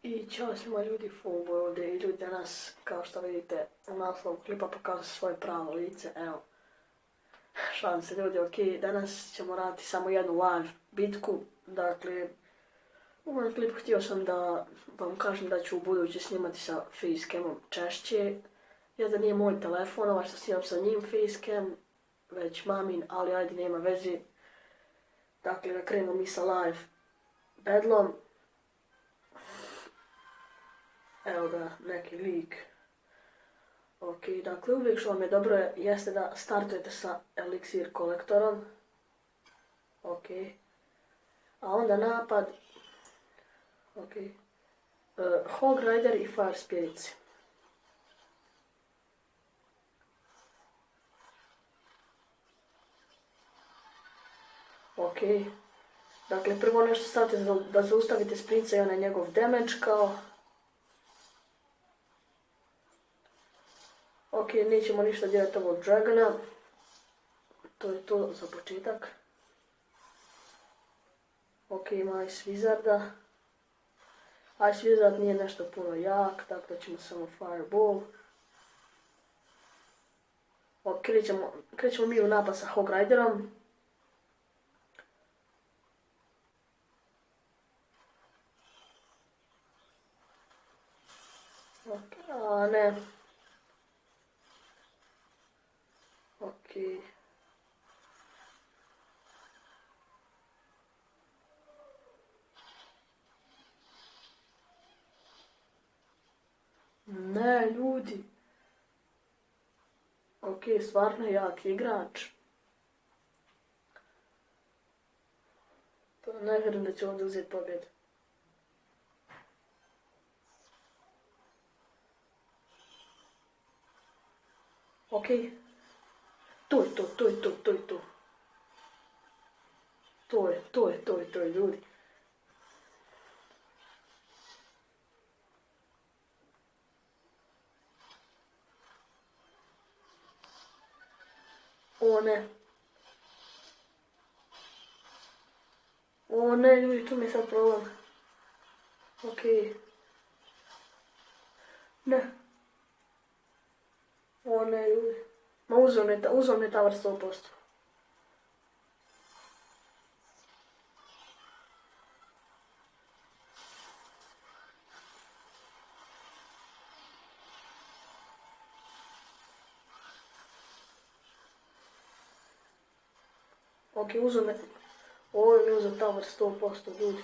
I ćao svima ljudi, Fullboy ovdje i ljudi danas, kao što vidite u naslovu klipa, pokazati svoje pravo lice, evo. Šalim se ljudi, ok, danas ćemo raditi samo jednu live bitku, dakle, u ovom klipu htio sam da vam kažem da ću u budući snimati sa facecamom češće, jer da nije moj telefon, ovaj što snimam sa njim facecam, već mamin, ali ajde nema veze. Dakle, da krenemo mi sa live bedlom. Evo ga, neki lik. Ok, dakle, uvijek što vam je dobro jeste da startujete sa eliksir kolektorom. Ok. A onda napad. Ok. Hog Rider i Fire Spirits. Ok. Dakle, prvo nešto stavite da zaustavite sprinca i onaj njegov damage kao. Ok, nećemo ništa djelati ovog Dragona. To je to za početak. Ok, ima Ice Wizarda. Ice Wizard nije nešto puno jak, tako da ćemo samo Fireball. Ok, krećemo mi u napad sa Hog Riderom. Ok, a ne. Ok. Ne, ljudi. Ok, stvarno jak igrač. Pa ne vjerujem da će ovdje uzeti pobjedu. Ok. To je to. To je, ljudi. O ne, ljudi, tu mi je sad problem. Ok. Ne. O ne, ljudi. Ma uzeo mi je tower 100%. Ok, ovo mi je uzeo tower 100%, ljudi.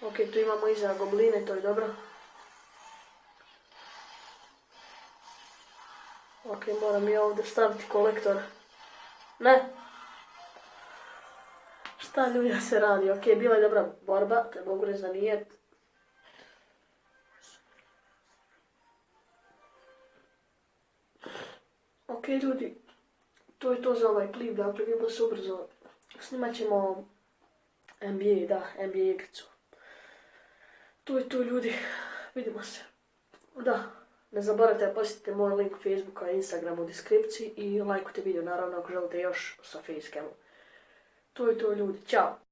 Ok, tu imamo iza gobline, to je dobro. Ok, moram i ovdje staviti kolektor. Ne! Šta ljudi se radi? Ok, bila je dobra borba, te mogu reći da nije. Ok ljudi, to je to za ovaj klip, dakle vidimo se ubrzo. Snimat ćemo NBA igricu. To je to ljudi, vidimo se. Da, ne zaboravite da posjetite moj link Facebooka i Instagrama u deskripciji i lajkujte video naravno ako želite još sa facecamom. To je to ljudi, ćao!